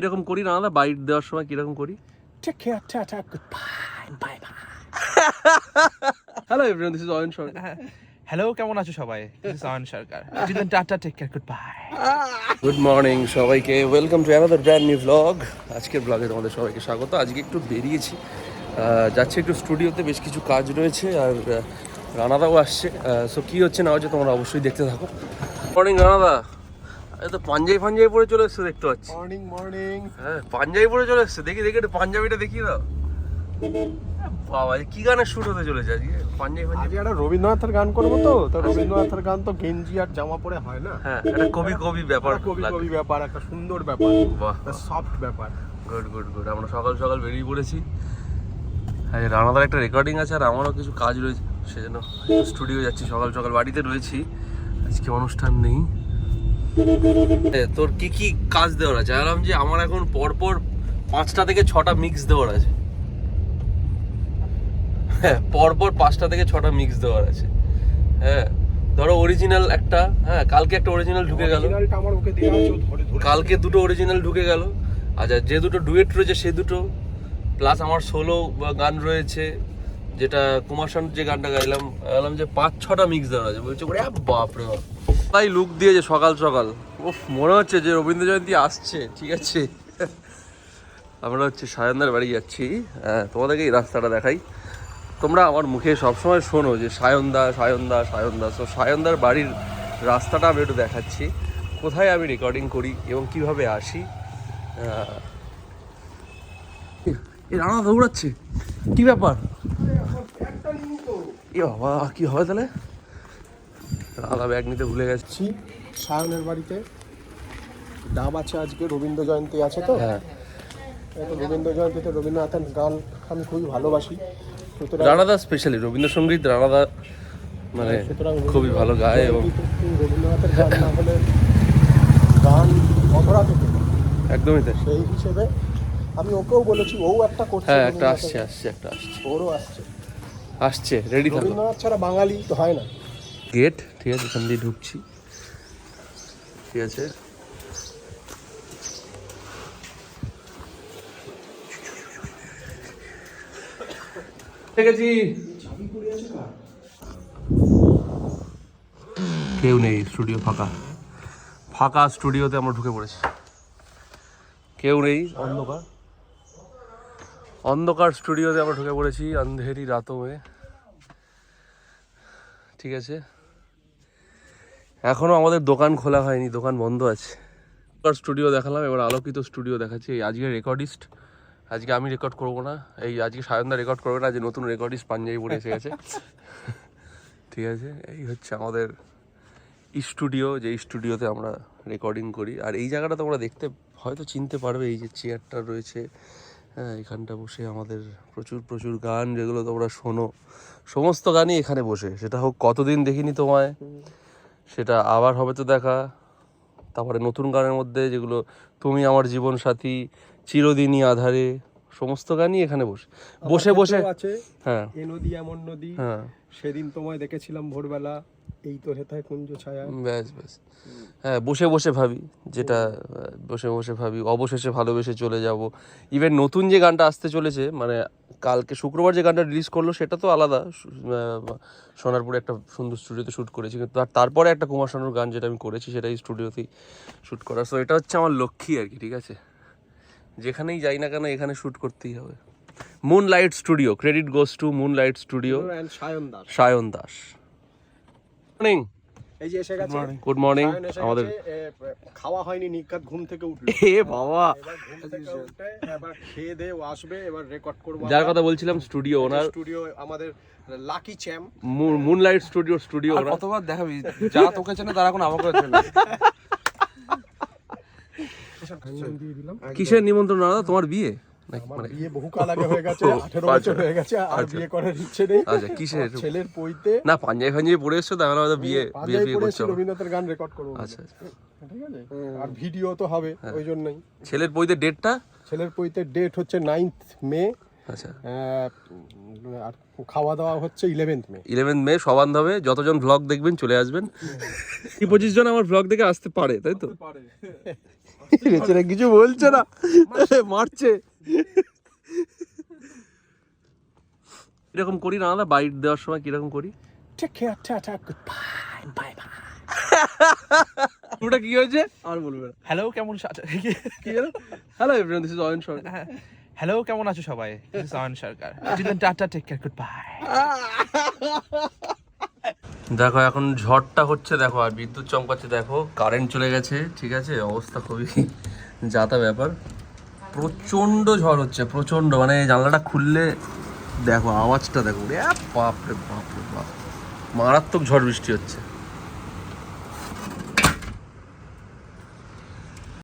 কিরকম করি না দাদা, বাইট দেওয়ার সময় কিরকম করি? Hello everyone, this is Ayan Sarkar. Hello, কেমন আছো সবাই? This is Ayan Sarkar. Tata, take care, good bye. Good morning সবাইকে, welcome to another brand new blog. আজকের ব্লগে তোমাদের সবাইকে স্বাগত। আজকে একটু বেরিয়েছি, যাচ্ছি একটু স্টুডিওতে, বেশ কিছু কাজ রয়েছে আর রানাদাও আসছে। সো কী হচ্ছে না হচ্ছে তোমরা অবশ্যই দেখতে থাকো। মর্নিং রানাদা, এই তো পাঞ্জাবি পরে চলে এসছে দেখতে পাচ্ছি। মর্নিং হ্যাঁ, পাঞ্জাবি পরে চলে এসছে। দেখি একটু পাঞ্জাবিটা দেখিয়ে দাও। বাবা, কি গানের শুট হতে চলেছে আজকে? পাঞ্জাবি আজকে একটা রবীন্দ্রনাথের গান করবো তো রবীন্দ্রনাথের গান তো গেঞ্জি আর জামা পরে হয় না। হ্যাঁ, একটা কবি ব্যাপার, কবি ব্যাপার, একটা সুন্দর ব্যাপার, বাহ, সফট ব্যাপার। গুড। আমরা সকাল বেরিয়ে পড়েছি। হ্যাঁ, রানাদার একটা রেকর্ডিং আছে আর আমারও কিছু কাজ রয়েছে, সেজন্য স্টুডিও যাচ্ছি। সকাল বাড়িতে রয়েছি, আজকে অনুষ্ঠান নেই। তোর কি কাজ দেওয়ার আছে? আলাম যে আমার এখন পরপর 5টা থেকে 6টা মিক্স দেওয়ার আছে। হ্যাঁ, পরপর 5টা থেকে 6টা মিক্স দেওয়ার আছে। হ্যাঁ, ধরো অরিজিনাল একটা, হ্যাঁ কালকে একটা অরিজিনাল ঢুকে গেল, কালকে দুটো অরিজিনাল ঢুকে গেল। আচ্ছা, যে দুটো ডুয়েট রয়েছে সে দুটো, প্লাস আমার সোলো গান রয়েছে, যেটা কুমার শানুর যে গানটা গাইলাম যে 5-6টা মিক্স দেওয়া আছে। বলছে ওরে বাপরে বাপ, তাই লুক দিয়েছে সকাল উফ, মনে হচ্ছে যে রবীন্দ্র জয়ন্তী আসছে। ঠিক আছে, আমরা হচ্ছে সায়নদার বাড়ি যাচ্ছি। হ্যাঁ, তোমাদেরকে এই রাস্তাটা দেখাই। তোমরা আমার মুখে সবসময় শোনো যে সায়নদা। তো সায়নদার বাড়ির রাস্তাটা আমি একটু দেখাচ্ছি, কোথায় আমি রেকর্ডিং করি এবং কিভাবে আসি। এ রানা দৌড়াচ্ছে, কি ব্যাপার? এ বাবা, কি হবে তাহলে? রানা ব্যাগ নিতে ভুলে গেছি। সায়নের বাড়িতে ডাব আছে, আজকে রবীন্দ্র জয়ন্তী আছে তো। হ্যাঁ, রবীন্দ্র জয়ন্তীতে রবীন্দ্রনাথের গান আমি খুবই ভালোবাসি। রানাদা স্পেশালি রবীন্দ্রসঙ্গীত রানাদা মানে খুবই ভালো গায়। এবং রবীন্দ্রনাথের গান না হলে গান অধরা থেকে একদমই তাই। সেই হিসেবে আমি ওকেও বলেছি, ও একটা করছে। হ্যাঁ, একটা আসছে। ওরও আসছে, রেডি থাকো। রবীন্দ্রনাথ ছাড়া বাঙালি তো হয় না। গেট, ঠিক আছে, এখান দিয়ে ঢুকছি। ঠিক আছে, ঠিক আছে। কেউ নেই, স্টুডিও ফাঁকা স্টুডিওতে আমরা ঢুকে পড়েছি, কেউ নেই, অন্ধকার স্টুডিওতে আমরা ঢুকে পড়েছি। আন্ধেরি রাতও মে, ঠিক আছে। এখনো আমাদের দোকান খোলা হয়নি, দোকান বন্ধ আছে। স্টুডিও দেখালাম, এবার আলোকিত স্টুডিও দেখাচ্ছি। এই আজকে রেকর্ডিস্ট, আজকে আমি রেকর্ড করবো না, এই আজকে সায়নদা রেকর্ড করবে না, যে নতুন রেকর্ডিস্ট পাঞ্জাবি পরে এসে গেছে। ঠিক আছে, এই হচ্ছে আমাদের স্টুডিও, যে স্টুডিওতে আমরা রেকর্ডিং করি। আর এই জায়গাটা তোমরা দেখতে হয়তো চিনতে পারবে, এই যে চেয়ারটা রয়েছে, হ্যাঁ, এখানটা বসে আমাদের প্রচুর গান, যেগুলো তোমরা শোনো, সমস্ত গানই এখানে বসে। সেটা হোক কতদিন দেখিনি তোমায়, সেটা আবার হবে তো দেখা। তারপরে নতুন গানের মধ্যে যেগুলো তুমি আমার জীবন সাথী, চিরদিনই আধারে, সমস্ত গানই এখানে বসে আছে। হ্যাঁ, এ নদী এমন নদী, হ্যাঁ, সেদিন তোমায় দেখেছিলাম ভোরবেলা, এই তো হেথায় কুঞ্জ ছায়া। ব্যাস। হ্যাঁ, বসে ভাবি, যেটা বসে ভাবি, অবশেষে ভালোবেসে চলে যাব। ইভেন নতুন যে গানটা আসতে চলেছে, মানে কালকে শুক্রবার যে গানটা রিলিজ করলো, সেটা তো আলাদা, সোনারপুরে একটা সুন্দর স্টুডিওতে শ্যুট করেছি। কিন্তু তারপরে একটা কুমার শানুর গান যেটা আমি করেছি, সেটাই স্টুডিওতেই শ্যুট করা। সো এটা হচ্ছে আমার লক্ষ্মী আর কি। ঠিক আছে, যেখানেই যাই না কেন এখানে শ্যুট করতেই হবে। Moonlight studio, credit goes to moonlight studio, Sayan Das. Morning, এই যে এসে গেছে। Good morning. আমাদের খাওয়া হয়নি, নিকাত ঘুম থেকে উঠলো। এ বাবা, এবার খেয়ে দিয়ে আসবে, এবার রেকর্ড করব। যার কথা বলছিলাম স্টুডিও ওনার, স্টুডিও আমাদের লাকি চ্যাম্প, মুনলাইট স্টুডিও ওনার। কতবার দেখাবি, যারা তোকে চেনে তারা এখন আমাকে চেনে। কিসের নিমন্ত্রণ দাদা? তোমার বিয়ে? মানে বিয়ে বহু কাল আগে হয়ে গেছে, 18 বছর হয়ে গেছে, আর বিয়ে করার ইচ্ছে নেই। আচ্ছা, কিসের? ছেলের পইতে না, পাঞ্জাবি পরে এসছো, তাহলে হয়তো বিয়ে করছো। রবীন্দ্রনাথের গান রেকর্ড করব। আচ্ছা, ঠিক আছে, আর ভিডিও তো হবে, ওই জন্যই। ছেলের পইতে ডেটটা? ছেলের পইতে ডেট হচ্ছে 9th মে। আচ্ছা, আর খাওয়া দাওয়া হচ্ছে 11th মে। সবান হবে। যতজন ভ্লগ দেখবেন চলে আসবেন। 25 জন আমার ভ্লগ দেখে আসতে পারে, তাই তো? বেচারা কিছু বলছে না, মারছে। কিরকম করি না বাইট দেওয়ার সময় কিরকম করি? Take care, tata, goodbye, bye bye. ওটা কি হয়েছে আর বলবে না। হ্যালো কেমন কি জানো? Hello everyone, this is Ayan Sarkar. Hello কেমন আছো সবাই? This is Ayan Sarkar. Tata, take care, good bye. দেখো এখন ঝড়টা হচ্ছে, দেখো আর বিদ্যুৎ চমকাচ্ছে, দেখো কারেন্ট চলে গেছে, ঠিক আছে, অবস্থা খুবই যাতা ব্যাপার। প্রচন্ড ঝড় হচ্ছে, প্রচন্ড, মানে জানলাটা খুললে দেখো আওয়াজটা দেখো, বাপ রে বাপ রে বাপ, মারাত্মক ঝড় বৃষ্টি হচ্ছে।